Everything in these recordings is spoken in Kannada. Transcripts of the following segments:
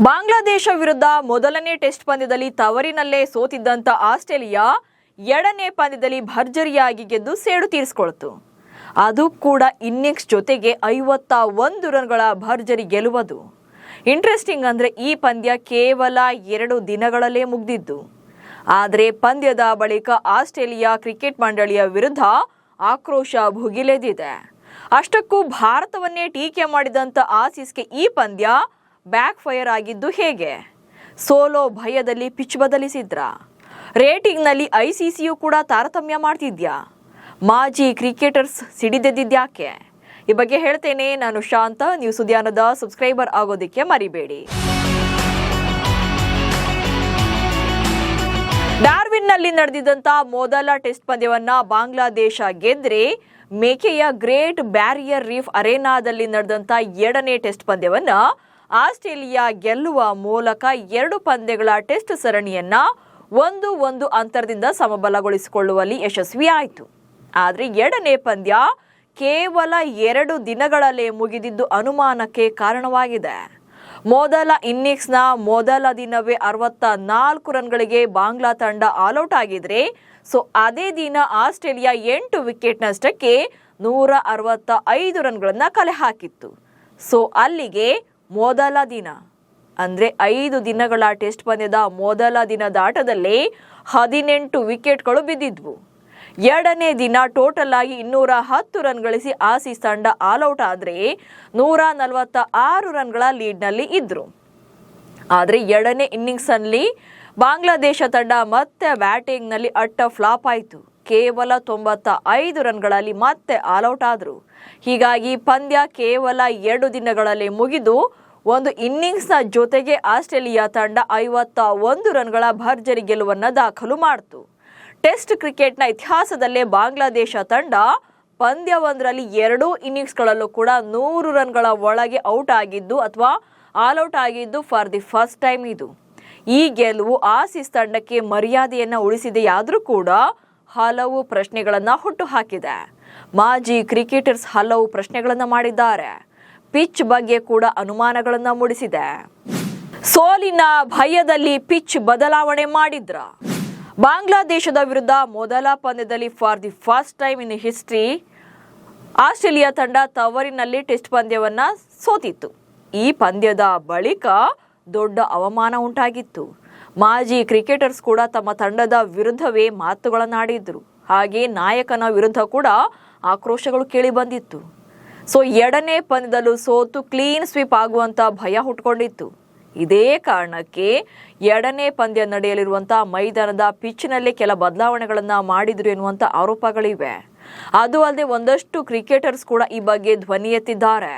ಬಾಂಗ್ಲಾದೇಶ ವಿರುದ್ಧ ಮೊದಲನೇ ಟೆಸ್ಟ್ ಪಂದ್ಯದಲ್ಲಿ ತವರಿನಲ್ಲೇ ಸೋತಿದ್ದಂತ ಆಸ್ಟ್ರೇಲಿಯಾ ಎರಡನೇ ಪಂದ್ಯದಲ್ಲಿ ಭರ್ಜರಿಯಾಗಿ ಗೆದ್ದು ಸೇಡು ತೀರಿಸಿಕೊಳ್ತು. ಅದು ಕೂಡ ಇನ್ನಿಂಗ್ಸ್ ಜೊತೆಗೆ 51 ರನ್ಗಳ ಭರ್ಜರಿ ಗೆಲುವುದು. ಇಂಟ್ರೆಸ್ಟಿಂಗ್ ಅಂದ್ರೆ ಈ ಪಂದ್ಯ ಕೇವಲ 2 ದಿನಗಳಲ್ಲೇ ಮುಗಿದಿದ್ದು. ಆದರೆ ಪಂದ್ಯದ ಬಳಿಕ ಆಸ್ಟ್ರೇಲಿಯಾ ಕ್ರಿಕೆಟ್ ಮಂಡಳಿಯ ವಿರುದ್ಧ ಆಕ್ರೋಶ ಭುಗಿಲೆದಿದೆ. ಅಷ್ಟಕ್ಕೂ ಭಾರತವನ್ನೇ ಟೀಕೆ ಮಾಡಿದಂತ ಆಸೀಸ್ಗೆ ಈ ಪಂದ್ಯ ಬ್ಯಾಕ್ ಫೈರ್ ಆಗಿದ್ದು ಹೇಗೆ? ಸೋಲೋ ಭಯದಲ್ಲಿ ಪಿಚ್ ಬದಲಿಸಿದ್ರ? ರೇಟಿಂಗ್ನಲ್ಲಿ ಐಸಿಸಿಯು ಕೂಡ ತಾರತಮ್ಯ ಮಾಡ್ತಿದ್ಯಾ? ಮಾಜಿ ಕ್ರಿಕೆಟರ್ಸ್ ಸಿಡಿದೆದ್ದಿದ್ಯಾಕೆ? ಈ ಬಗ್ಗೆ ಹೇಳ್ತೇನೆ. ನಾನು ಶಾಂತ. ನೀವು ಸುದ್ಯಾನದ ಸಬ್ಸ್ಕ್ರೈಬರ್ ಆಗೋದಕ್ಕೆ ಮರಿಬೇಡಿ. ಡಾರ್ವಿನ್ನಲ್ಲಿ ನಡೆದಿದ್ದಂತ ಮೊದಲ ಟೆಸ್ಟ್ ಪಂದ್ಯವನ್ನ ಬಾಂಗ್ಲಾದೇಶ ಗೆದ್ರೆ ಮೇಕೆಯ ಗ್ರೇಟ್ ಬ್ಯಾರಿಯರ್ ರೀಫ್ ಅರೇನಾದಲ್ಲಿ ನಡೆದಂತ ಎರಡನೇ ಟೆಸ್ಟ್ ಪಂದ್ಯವನ್ನ ಆಸ್ಟ್ರೇಲಿಯಾ ಗೆಲ್ಲುವ ಮೂಲಕ 2 ಪಂದ್ಯಗಳ ಟೆಸ್ಟ್ ಸರಣಿಯನ್ನ 1-1 ಅಂತರದಿಂದ ಸಮಬಲಗೊಳಿಸಿಕೊಳ್ಳುವಲ್ಲಿ ಯಶಸ್ವಿಯಾಯಿತು. ಆದರೆ ಎರಡನೇ ಪಂದ್ಯ ಕೇವಲ 2 ದಿನಗಳಲ್ಲೇ ಮುಗಿದಿದ್ದು ಅನುಮಾನಕ್ಕೆ ಕಾರಣವಾಗಿದೆ. ಮೊದಲ ಇನ್ನಿಂಗ್ಸ್ನ ಮೊದಲ ದಿನವೇ 64 ರನ್ಗಳಿಗೆ ಬಾಂಗ್ಲಾ ತಂಡ ಆಲ್ಔಟ್ ಆಗಿದ್ರೆ, ಅದೇ ದಿನ ಆಸ್ಟ್ರೇಲಿಯಾ 8 ವಿಕೆಟ್ ನಷ್ಟಕ್ಕೆ 165 ರನ್ಗಳನ್ನ ಕಲೆ ಹಾಕಿತ್ತು. ಅಲ್ಲಿಗೆ ಮೊದಲ ದಿನ ಅಂದ್ರೆ 5 ದಿನಗಳ ಟೆಸ್ಟ್ ಪಂದ್ಯದ ಮೊದಲ ದಿನದ ಆಟದಲ್ಲೇ 18 ವಿಕೆಟ್ಗಳು ಬಿದ್ದಿದ್ವು. ಎರಡನೇ ದಿನ ಟೋಟಲ್ ಆಗಿ 210 ರನ್ ಗಳಿಸಿ ಆಸೀಸ್ ತಂಡ ಆಲ್ಔಟ್ ಆದ್ರೆ 146 ರನ್ಗಳ ಲೀಡ್ನಲ್ಲಿ ಇದ್ರು. ಆದ್ರೆ ಎರಡನೇ ಇನ್ನಿಂಗ್ಸ್ ಅಲ್ಲಿ ಬಾಂಗ್ಲಾದೇಶ ತಂಡ ಮತ್ತೆ ಬ್ಯಾಟಿಂಗ್ನಲ್ಲಿ ಅಟ್ಟ ಫ್ಲಾಪ್ ಆಯಿತು. ಕೇವಲ 95 ರನ್ಗಳಲ್ಲಿ ಮತ್ತೆ ಆಲ್ಔಟ್ ಆದ್ರು. ಹೀಗಾಗಿ ಪಂದ್ಯ ಕೇವಲ 2 ದಿನಗಳಲ್ಲಿ ಮುಗಿದು ಒಂದು ಇನ್ನಿಂಗ್ಸ್ನ ಜೊತೆಗೆ ಆಸ್ಟ್ರೇಲಿಯಾ ತಂಡ 51 ರನ್ಗಳ ಭರ್ಜರಿ ಗೆಲುವನ್ನ ದಾಖಲು ಮಾಡಿತು. ಟೆಸ್ಟ್ ಕ್ರಿಕೆಟ್ನ ಇತಿಹಾಸದಲ್ಲೇ ಬಾಂಗ್ಲಾದೇಶ ತಂಡ ಪಂದ್ಯವೊಂದರಲ್ಲಿ 2 ಇನ್ನಿಂಗ್ಸ್ಗಳಲ್ಲೂ ಕೂಡ 100 ರನ್ಗಳ ಒಳಗೆ ಔಟ್ ಆಗಿದ್ದು ಅಥವಾ ಆಲ್ಔಟ್ ಆಗಿದ್ದು ಫಾರ್ ದಿ ಫಸ್ಟ್ ಟೈಮ್ ಇದು. ಈ ಗೆಲುವು ಆಸೀಸ್ ತಂಡಕ್ಕೆ ಮರ್ಯಾದೆಯನ್ನ ಉಳಿಸಿದೆಯಾದರೂ ಕೂಡ ಹಲವು ಪ್ರಶ್ನೆಗಳನ್ನ ಹುಟ್ಟು ಹಾಕಿದೆ. ಮಾಜಿ ಕ್ರಿಕೆಟರ್ಸ್ ಹಲವು ಪ್ರಶ್ನೆಗಳನ್ನ ಮಾಡಿದ್ದಾರೆ. ಪಿಚ್ ಬಗ್ಗೆ ಕೂಡ ಅನುಮಾನಗಳನ್ನ ಮೂಡಿಸಿದೆ. ಸೋಲಿನ ಭಯದಲ್ಲಿ ಪಿಚ್ ಬದಲಾವಣೆ ಮಾಡಿದ್ರ? ಬಾಂಗ್ಲಾದೇಶದ ವಿರುದ್ಧ ಮೊದಲ ಪಂದ್ಯದಲ್ಲಿ for the first time in history Australia ತಂಡ ತವರಿನಲ್ಲಿ ಟೆಸ್ಟ್ ಪಂದ್ಯವನ್ನ ಸೋತಿತ್ತು. ಈ ಪಂದ್ಯದ ಬಳಿಕ ದೊಡ್ಡ ಅವಮಾನ ಉಂಟಾಗಿತ್ತು. ಮಾಜಿ ಕ್ರಿಕೆಟರ್ಸ್ ಕೂಡ ತಮ್ಮ ತಂಡದ ವಿರುದ್ಧವೇ ಮಾತುಗಳನ್ನಾಡಿದ್ರು. ಹಾಗೆ ನಾಯಕನ ವಿರುದ್ಧ ಕೂಡ ಆಕ್ರೋಶಗಳು ಕೇಳಿ ಬಂದಿತ್ತು. ಎರಡನೇ ಪಂದ್ಯದಲ್ಲೂ ಸೋತು ಕ್ಲೀನ್ ಸ್ವೀಪ್ ಆಗುವಂತ ಭಯ ಹುಟ್ಕೊಂಡಿತ್ತು. ಇದೇ ಕಾರಣಕ್ಕೆ ಎರಡನೇ ಪಂದ್ಯ ನಡೆಯಲಿರುವಂತಹ ಮೈದಾನದ ಪಿಚ್ನಲ್ಲಿ ಕೆಲ ಬದಲಾವಣೆಗಳನ್ನ ಮಾಡಿದ್ರು ಎನ್ನುವಂತ ಆರೋಪಗಳಿವೆ. ಅದು ಅಲ್ಲದೆ ಒಂದಷ್ಟು ಕ್ರಿಕೆಟರ್ಸ್ ಕೂಡ ಈ ಬಗ್ಗೆ ಧ್ವನಿ ಎತ್ತಿದ್ದಾರೆ.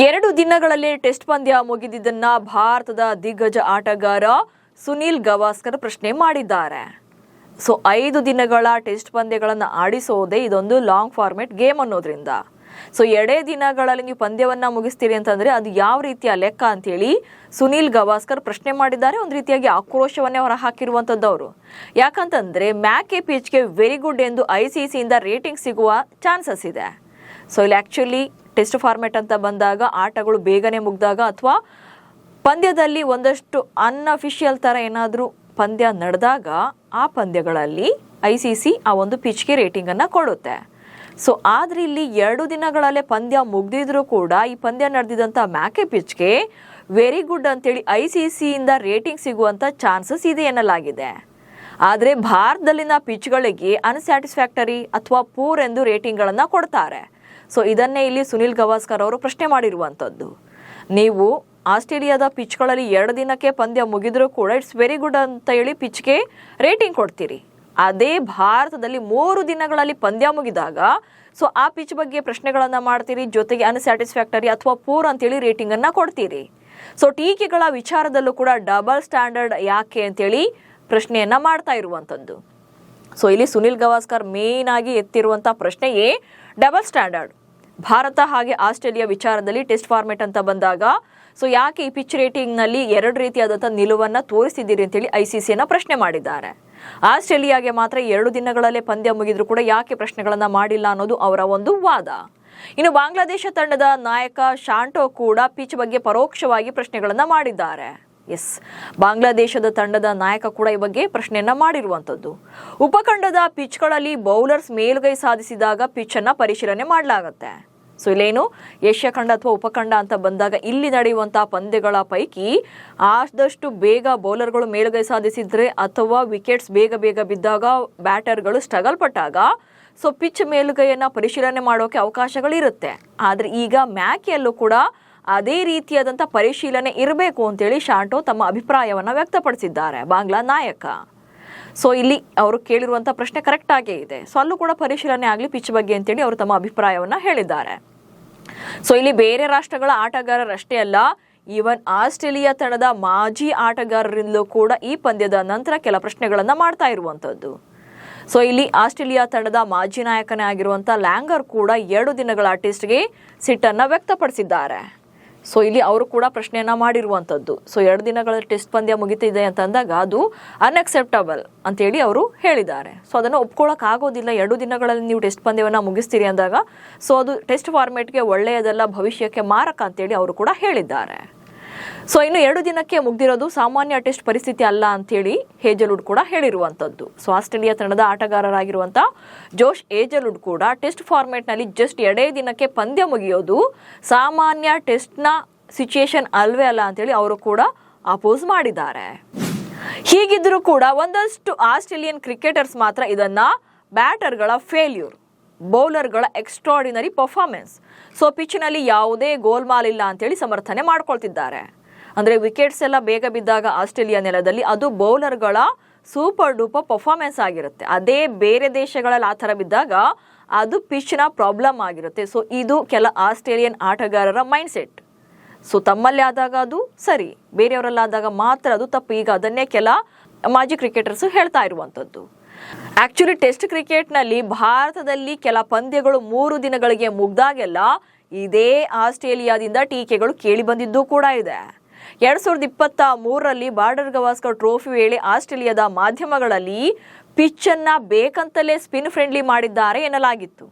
2 ದಿನಗಳಲ್ಲಿ ಟೆಸ್ಟ್ ಪಂದ್ಯ ಮುಗಿದಿದ್ದನ್ನ ಭಾರತದ ದಿಗ್ಗಜ ಆಟಗಾರ ಸುನಿಲ್ ಗವಾಸ್ಕರ್ ಪ್ರಶ್ನೆ ಮಾಡಿದ್ದಾರೆ. 5 ದಿನಗಳ ಟೆಸ್ಟ್ ಪಂದ್ಯಗಳನ್ನು ಆಡಿಸೋದೇ ಇದೊಂದು ಲಾಂಗ್ ಫಾರ್ಮೆಟ್ ಗೇಮ್ ಅನ್ನೋದ್ರಿಂದ 2 ದಿನಗಳಲ್ಲಿ ನೀವು ಪಂದ್ಯವನ್ನ ಮುಗಿಸ್ತೀರಿ ಅಂತಂದ್ರೆ ಅದು ಯಾವ ರೀತಿಯ ಲೆಕ್ಕ ಅಂತೇಳಿ ಸುನಿಲ್ ಗವಾಸ್ಕರ್ ಪ್ರಶ್ನೆ ಮಾಡಿದ್ದಾರೆ. ಒಂದು ರೀತಿಯಾಗಿ ಆಕ್ರೋಶವನ್ನೇ ಹೊರ ಹಾಕಿರುವಂತದ್ದವರು. ಯಾಕಂತಂದ್ರೆ ಮ್ಯಾಕೆ ಪಿಚ್ಗೆ ವೆರಿ ಗುಡ್ ಎಂದು ಐಸಿಸಿಯಿಂದ ರೇಟಿಂಗ್ ಸಿಗುವ ಚಾನ್ಸಸ್ ಇದೆ. ಇಲ್ಲಿ ಆಕ್ಚುಲಿ ಟೆಸ್ಟ್ ಫಾರ್ಮೆಟ್ ಅಂತ ಬಂದಾಗ ಆಟಗಳು ಬೇಗನೆ ಮುಗಿದಾಗ ಅಥವಾ ಪಂದ್ಯದಲ್ಲಿ ಒಂದಷ್ಟು ಅನ್ಅಫಿಷಿಯಲ್ ತರ ಏನಾದರೂ ಪಂದ್ಯ ನಡೆದಾಗ ಆ ಪಂದ್ಯಗಳಲ್ಲಿ ಐಸಿಸಿ ಆ ಒಂದು ಪಿಚ್ಗೆ ರೇಟಿಂಗ್ ಅನ್ನ ಕೊಡುತ್ತೆ. ಆದ್ರೆ ಇಲ್ಲಿ 2 ದಿನಗಳಲ್ಲೇ ಪಂದ್ಯ ಮುಗ್ದಿದ್ರು ಕೂಡ ಈ ಪಂದ್ಯ ನಡೆದಿದ್ದಂತ ಮ್ಯಾಕೆ ಪಿಚ್ಗೆ ವೆರಿ ಗುಡ್ ಅಂತೇಳಿ ಐಸಿಸಿಯಿಂದ ರೇಟಿಂಗ್ ಸಿಗುವಂತ ಚಾನ್ಸಸ್ ಇದೆ ಎನ್ನಲಾಗಿದೆ. ಆದ್ರೆ ಭಾರತದಲ್ಲಿನ ಪಿಚ್ಗಳಿಗೆ ಅನ್ಸ್ಯಾಟಿಸ್ಫ್ಯಾಕ್ಟರಿ ಅಥವಾ ಪೂರ್ ಎಂದು ರೇಟಿಂಗ್ ಗಳನ್ನ ಕೊಡ್ತಾರೆ. ಇದನ್ನೇ ಇಲ್ಲಿ ಸುನಿಲ್ ಗವಾಸ್ಕರ್ ಅವರು ಪ್ರಶ್ನೆ ಮಾಡಿರುವಂತದ್ದು. ನೀವು ಆಸ್ಟ್ರೇಲಿಯಾದ ಪಿಚ್ಗಳಲ್ಲಿ 2 ದಿನಕ್ಕೆ ಪಂದ್ಯ ಮುಗಿದ್ರೂ ಕೂಡ ಇಟ್ಸ್ ವೆರಿ ಗುಡ್ ಅಂತ ಹೇಳಿ ಪಿಚ್ಗೆ ರೇಟಿಂಗ್ ಕೊಡ್ತೀರಿ. ಅದೇ ಭಾರತದಲ್ಲಿ 3 ದಿನಗಳಲ್ಲಿ ಪಂದ್ಯ ಮುಗಿದಾಗ ಆ ಪಿಚ್ ಬಗ್ಗೆ ಪ್ರಶ್ನೆಗಳನ್ನ ಮಾಡ್ತೀರಿ, ಜೊತೆಗೆ ಅನ್ಸ್ಯಾಟಿಸ್ಫ್ಯಾಕ್ಟರಿ ಅಥವಾ ಪೂರ್ ಅಂತೇಳಿ ರೇಟಿಂಗ್ ಅನ್ನ ಕೊಡ್ತೀರಿ. ಟೀಕೆಗಳ ವಿಚಾರದಲ್ಲೂ ಕೂಡ ಡಬಲ್ ಸ್ಟ್ಯಾಂಡರ್ಡ್ ಯಾಕೆ ಅಂತೇಳಿ ಪ್ರಶ್ನೆಯನ್ನ ಮಾಡ್ತಾ ಇರುವಂತದ್ದು. ಇಲ್ಲಿ ಸುನಿಲ್ ಗವಾಸ್ಕರ್ ಮೇನ್ ಆಗಿ ಎತ್ತಿರುವಂತಹ ಪ್ರಶ್ನೆಯೇ ಡಬಲ್ ಸ್ಟ್ಯಾಂಡರ್ಡ್. ಭಾರತ ಹಾಗೆ ಆಸ್ಟ್ರೇಲಿಯಾ ವಿಚಾರದಲ್ಲಿ ಟೆಸ್ಟ್ ಫಾರ್ಮೆಟ್ ಅಂತ ಬಂದಾಗ ಯಾಕೆ ಈ ಪಿಚ್ ರೇಟಿಂಗ್ ನಲ್ಲಿ 2 ರೀತಿಯಾದಂತಹ ನಿಲುವನ್ನ ತೋರಿಸಿದ್ದೀರಿ ಅಂತೇಳಿ ಐಸಿಸಿಯನ್ನ ಪ್ರಶ್ನೆ ಮಾಡಿದ್ದಾರೆ. ಆಸ್ಟ್ರೇಲಿಯಾಗೆ ಮಾತ್ರ 2 ದಿನಗಳಲ್ಲೇ ಪಂದ್ಯ ಮುಗಿದ್ರು ಕೂಡ ಯಾಕೆ ಪ್ರಶ್ನೆಗಳನ್ನ ಮಾಡಿಲ್ಲ ಅನ್ನೋದು ಅವರ ಒಂದು ವಾದ. ಇನ್ನು ಬಾಂಗ್ಲಾದೇಶ ತಂಡದ ನಾಯಕ ಶಾಂಟೋ ಕೂಡ ಪಿಚ್ ಬಗ್ಗೆ ಪರೋಕ್ಷವಾಗಿ ಪ್ರಶ್ನೆಗಳನ್ನ ಮಾಡಿದ್ದಾರೆ. ಬಾಂಗ್ಲಾದೇಶದ ತಂಡದ ನಾಯಕ ಕೂಡ ಈ ಬಗ್ಗೆ ಪ್ರಶ್ನೆಯನ್ನ ಮಾಡಿರುವಂತದ್ದು. ಉಪಖಂಡದ ಪಿಚ್ಗಳಲ್ಲಿ ಬೌಲರ್ಸ್ ಮೇಲುಗೈ ಸಾಧಿಸಿದಾಗ ಪಿಚ್ ಅನ್ನ ಪರಿಶೀಲನೆ ಮಾಡಲಾಗುತ್ತೆ. ಸೊ ಇಲ್ಲೇನು ಏಷ್ಯಾ ಖಂಡ ಅಥವಾ ಉಪಖಂಡ ಅಂತ ಬಂದಾಗ ಇಲ್ಲಿ ನಡೆಯುವಂತಹ ಪಂದ್ಯಗಳ ಪೈಕಿ ಆದಷ್ಟು ಬೇಗ ಬೌಲರ್ಗಳು ಮೇಲುಗೈ ಸಾಧಿಸಿದ್ರೆ ಅಥವಾ ವಿಕೆಟ್ಸ್ ಬೇಗ ಬಿದ್ದಾಗ ಬ್ಯಾಟರ್ಗಳು ಸ್ಟ್ರಗಲ್ ಪಟ್ಟಾಗ ಸೊ ಪಿಚ್ ಮೇಲುಗೈಯನ್ನ ಪರಿಶೀಲನೆ ಮಾಡೋಕೆ ಅವಕಾಶಗಳಿರುತ್ತೆ. ಆದ್ರೆ ಈಗ ಮ್ಯಾಕಿಯಲ್ಲೂ ಕೂಡ ಅದೇ ರೀತಿಯಾದಂಥ ಪರಿಶೀಲನೆ ಇರಬೇಕು ಅಂತೇಳಿ ಶಾಂಟೋ ತಮ್ಮ ಅಭಿಪ್ರಾಯವನ್ನ ವ್ಯಕ್ತಪಡಿಸಿದ್ದಾರೆ, ಬಾಂಗ್ಲಾ ನಾಯಕ. ಸೊ ಇಲ್ಲಿ ಅವರು ಕೇಳಿರುವಂಥ ಪ್ರಶ್ನೆ ಕರೆಕ್ಟ್ ಆಗೇ ಇದೆ. ಸೊ ಅಲ್ಲೂ ಕೂಡ ಪರಿಶೀಲನೆ ಆಗಲಿ ಪಿಚ್ ಬಗ್ಗೆ ಅಂತೇಳಿ ಅವರು ತಮ್ಮ ಅಭಿಪ್ರಾಯವನ್ನ ಹೇಳಿದ್ದಾರೆ. ಸೊ ಇಲ್ಲಿ ಬೇರೆ ರಾಷ್ಟ್ರಗಳ ಆಟಗಾರರಷ್ಟೇ ಅಲ್ಲ, ಈವನ್ ಆಸ್ಟ್ರೇಲಿಯಾ ತಂಡದ ಮಾಜಿ ಆಟಗಾರರಿಂದಲೂ ಕೂಡ ಈ ಪಂದ್ಯದ ನಂತರ ಕೆಲ ಪ್ರಶ್ನೆಗಳನ್ನ ಮಾಡ್ತಾ ಇರುವಂತದ್ದು. ಸೊ ಇಲ್ಲಿ ಆಸ್ಟ್ರೇಲಿಯಾ ತಂಡದ ಮಾಜಿ ನಾಯಕನೇ ಆಗಿರುವಂಥ ಲ್ಯಾಂಗರ್ ಕೂಡ 2 ದಿನಗಳ ಟೆಸ್ಟ್ಗೆ ಸಿಟ್ಟನ್ನ ವ್ಯಕ್ತಪಡಿಸಿದ್ದಾರೆ. ಸೊ ಇಲ್ಲಿ ಅವರು ಕೂಡ ಪ್ರಶ್ನೆಯನ್ನ ಮಾಡಿರುವಂಥದ್ದು. ಸೊ 2 ದಿನಗಳ ಟೆಸ್ಟ್ ಪಂದ್ಯ ಮುಗಿತಿದೆ ಅಂತ ಅಂದಾಗ ಅದು ಅನ್ಅಕ್ಸೆಪ್ಟಬಲ್ ಅಂತೇಳಿ ಅವರು ಹೇಳಿದ್ದಾರೆ. ಸೊ ಅದನ್ನು ಒಪ್ಕೊಳ್ಳೋಕೆ ಆಗೋದಿಲ್ಲ. 2 ದಿನಗಳಲ್ಲಿ ನೀವು ಟೆಸ್ಟ್ ಪಂದ್ಯವನ್ನ ಮುಗಿಸ್ತೀರಿ ಅಂದಾಗ ಸೊ ಅದು ಟೆಸ್ಟ್ ಫಾರ್ಮೇಟ್ಗೆ ಒಳ್ಳೆಯದಲ್ಲ, ಭವಿಷ್ಯಕ್ಕೆ ಮಾರಕ ಅಂತೇಳಿ ಅವರು ಕೂಡ ಹೇಳಿದ್ದಾರೆ. ಸೊ ಇನ್ನು 2 ದಿನಕ್ಕೆ ಮುಗ್ದಿರೋದು ಸಾಮಾನ್ಯ ಟೆಸ್ಟ್ ಪರಿಸ್ಥಿತಿ ಅಲ್ಲ ಅಂತೇಳಿ ಹೇಜಲ್ವುಡ್ ಕೂಡ ಹೇಳಿರುವಂತದ್ದು. ಸೊ ಆಸ್ಟ್ರೇಲಿಯಾ ತಂಡದ ಆಟಗಾರರಾಗಿರುವಂತ ಜೋಶ್ ಹೇಜಲ್ವುಡ್ ಕೂಡ ಟೆಸ್ಟ್ ಫಾರ್ಮೇಟ್ ನಲ್ಲಿ ಜಸ್ಟ್ 2 ದಿನಕ್ಕೆ ಪಂದ್ಯ ಮುಗಿಯೋದು ಸಾಮಾನ್ಯ ಟೆಸ್ಟ್ ನ ಸಿಚುಯೇಷನ್ ಅಲ್ವೇ ಅಲ್ಲ ಅಂತೇಳಿ ಅವರು ಕೂಡ ಅಪೋಸ್ ಮಾಡಿದ್ದಾರೆ. ಹೀಗಿದ್ರೂ ಕೂಡ ಒಂದಷ್ಟು ಆಸ್ಟ್ರೇಲಿಯನ್ ಕ್ರಿಕೆಟರ್ಸ್ ಮಾತ್ರ ಇದನ್ನ ಬ್ಯಾಟರ್ಗಳ ಫೇಲ್ಯೂರ್, ಬೌಲರ್ಗಳ ಎಕ್ಸ್ಟ್ರಾರ್ಡಿನರಿ ಪರ್ಫಾರ್ಮೆನ್ಸ್, ಸೊ ಪಿಚ್ನಲ್ಲಿ ಯಾವುದೇ ಗೋಲ್ಮಾಲ್ ಇಲ್ಲ ಅಂತೇಳಿ ಸಮರ್ಥನೆ ಮಾಡ್ಕೊಳ್ತಿದ್ದಾರೆ. ಅಂದ್ರೆ ವಿಕೆಟ್ಸ್ ಎಲ್ಲ ಬೇಗ ಬಿದ್ದಾಗ ಆಸ್ಟ್ರೇಲಿಯಾ ನೆಲದಲ್ಲಿ ಅದು ಬೌಲರ್ಗಳ ಸೂಪರ್ ಡೂಪರ್ ಪರ್ಫಾರ್ಮೆನ್ಸ್ ಆಗಿರುತ್ತೆ. ಅದೇ ಬೇರೆ ದೇಶಗಳಲ್ಲಿ ಆ ಥರ ಬಿದ್ದಾಗ ಅದು ಪಿಚ್ನ ಪ್ರಾಬ್ಲಮ್ ಆಗಿರುತ್ತೆ. ಸೊ ಇದು ಕೆಲ ಆಸ್ಟ್ರೇಲಿಯನ್ ಆಟಗಾರರ ಮೈಂಡ್ ಸೆಟ್. ಸೊ ತಮ್ಮಲ್ಲಿ ಆದಾಗ ಅದು ಸರಿ, ಬೇರೆಯವರಲ್ಲಾದಾಗ ಮಾತ್ರ ಅದು ತಪ್ಪು. ಈಗ ಅದನ್ನೇ ಕೆಲ ಮಾಜಿ ಕ್ರಿಕೆಟರ್ಸ್ ಹೇಳ್ತಾ ಇರುವಂಥದ್ದು. ಆಕ್ಚುಲಿ ಟೆಸ್ಟ್ ಕ್ರಿಕೆಟ್ನಲ್ಲಿ ಭಾರತದಲ್ಲಿ ಕೆಲ ಪಂದ್ಯಗಳು 3 ದಿನಗಳಿಗೆ ಮುಗ್ದಾಗೆಲ್ಲ ಇದೇ ಆಸ್ಟ್ರೇಲಿಯಾದಿಂದ ಟೀಕೆಗಳು ಕೇಳಿ ಬಂದಿದ್ದು ಕೂಡ ಇದೆ. 2023ರಲ್ಲಿ ಬಾರ್ಡರ್ ಗವಾಸ್ಕರ್ ಟ್ರೋಫಿ ವೇಳೆ ಆಸ್ಟ್ರೇಲಿಯಾದ ಮಾಧ್ಯಮಗಳಲ್ಲಿ ಪಿಚ್ ಅನ್ನ ಬೇಕಂತಲೇ ಸ್ಪಿನ್ ಫ್ರೆಂಡ್ಲಿ ಮಾಡಿದ್ದಾರೆ ಎನ್ನಲಾಗಿತ್ತು.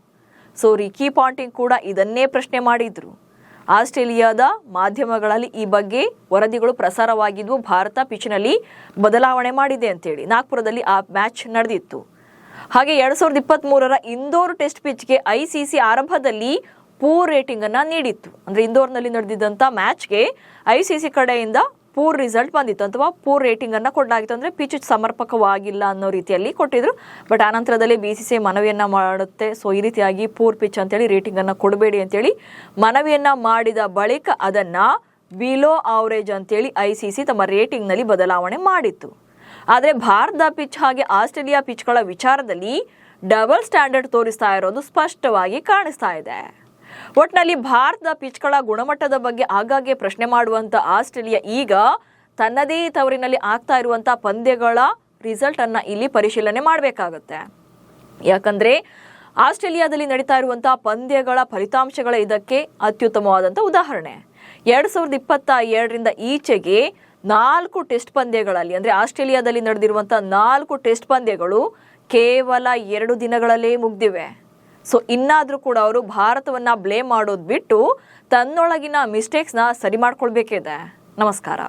ಸೊ ರಿಕಿ ಪಾಂಟಿಂಗ್ ಕೂಡ ಇದನ್ನೇ ಪ್ರಶ್ನೆ ಮಾಡಿದ್ರು. ಆಸ್ಟ್ರೇಲಿಯಾದ ಮಾಧ್ಯಮಗಳಲ್ಲಿ ಈ ಬಗ್ಗೆ ವರದಿಗಳು ಪ್ರಸಾರವಾಗಿದ್ವು. ಭಾರತ ಪಿಚ್ನಲ್ಲಿ ಬದಲಾವಣೆ ಮಾಡಿದೆ ಅಂತೇಳಿ ನಾಗ್ಪುರದಲ್ಲಿ ಆ ಮ್ಯಾಚ್ ನಡೆದಿತ್ತು. ಹಾಗೆ 2023ರ ಇಂದೋರ್ ಟೆಸ್ಟ್ ಪಿಚ್ಗೆ ಐಸಿಸಿ ಆರಂಭದಲ್ಲಿ ಪೂರ್ ರೇಟಿಂಗ್ ಅನ್ನ ನೀಡಿತ್ತು. ಅಂದ್ರೆ ಇಂದೋರ್ನಲ್ಲಿ ನಡೆದಿದ್ದಂಥ ಮ್ಯಾಚ್ಗೆ ಐಸಿಸಿ ಕಡೆಯಿಂದ ಪೂರ್ ರಿಸಲ್ಟ್ ಬಂದಿತ್ತು ಅಥವಾ ಪೂರ್ ರೇಟಿಂಗ್ ಅನ್ನ ಕೊಡಲಾಗಿತ್ತು. ಅಂದ್ರೆ ಪಿಚ್ ಸಮರ್ಪಕವಾಗಿಲ್ಲ ಅನ್ನೋ ರೀತಿಯಲ್ಲಿ ಕೊಟ್ಟಿದ್ರು. ಬಟ್ ಆನಂತರದಲ್ಲಿ ಬಿಸಿಸಿಐ ಮನವಿಯನ್ನ ಮಾಡುತ್ತೆ. ಸೊ ಈ ರೀತಿಯಾಗಿ ಪೂರ್ ಪಿಚ್ ಅಂತೇಳಿ ರೇಟಿಂಗ್ ಅನ್ನ ಕೊಡಬೇಡಿ ಅಂತೇಳಿ ಮನವಿಯನ್ನ ಮಾಡಿದ ಬಳಿಕ ಅದನ್ನ ಬಿಲೋ ಅವರೇಜ್ ಅಂತೇಳಿ ಐಸಿಸಿ ತಮ್ಮ ರೇಟಿಂಗ್ ನಲ್ಲಿ ಬದಲಾವಣೆ ಮಾಡಿತ್ತು. ಆದ್ರೆ ಭಾರತದ ಪಿಚ್ ಹಾಗೆ ಆಸ್ಟ್ರೇಲಿಯಾ ಪಿಚ್ಗಳ ವಿಚಾರದಲ್ಲಿ ಡಬಲ್ ಸ್ಟ್ಯಾಂಡರ್ಡ್ ತೋರಿಸ್ತಾ ಇರೋದು ಸ್ಪಷ್ಟವಾಗಿ ಕಾಣಿಸ್ತಾ ಇದೆ. ಒಟ್ನಲ್ಲಿ ಭಾರತದ ಪಿಚ್ಗಳ ಗುಣಮಟ್ಟದ ಬಗ್ಗೆ ಆಗಾಗ್ಗೆ ಪ್ರಶ್ನೆ ಮಾಡುವಂತ ಆಸ್ಟ್ರೇಲಿಯಾ ಈಗ ತನ್ನದೇ ತವರಿನಲ್ಲಿ ಆಗ್ತಾ ಇರುವಂತಹ ಪಂದ್ಯಗಳ ರಿಸಲ್ಟ್ ಅನ್ನ ಇಲ್ಲಿ ಪರಿಶೀಲನೆ ಮಾಡಬೇಕಾಗುತ್ತೆ. ಯಾಕಂದ್ರೆ ಆಸ್ಟ್ರೇಲಿಯಾದಲ್ಲಿ ನಡೀತಾ ಇರುವಂತಹ ಪಂದ್ಯಗಳ ಫಲಿತಾಂಶಗಳ ಇದಕ್ಕೆ ಅತ್ಯುತ್ತಮವಾದಂಥ ಉದಾಹರಣೆ. 2022ರಿಂದ ಈಚೆಗೆ 4 ಟೆಸ್ಟ್ ಪಂದ್ಯಗಳಲ್ಲಿ ಅಂದ್ರೆ ಆಸ್ಟ್ರೇಲಿಯಾದಲ್ಲಿ ನಡೆದಿರುವಂತಹ 4 ಟೆಸ್ಟ್ ಪಂದ್ಯಗಳು ಕೇವಲ 2 ದಿನಗಳಲ್ಲೇ ಮುಗ್ದಿವೆ. ಸೊ ಇನ್ನಾದ್ರೂ ಕೂಡ ಅವರು ಭಾರತವನ್ನ ಬ್ಲೇಮ್ ಮಾಡೋದು ಬಿಟ್ಟು ತನ್ನೊಳಗಿನ ಮಿಸ್ಟೇಕ್ಸ್ನ ಸರಿ ಮಾಡ್ಕೊಳ್ಬೇಕಿದೆ. ನಮಸ್ಕಾರ.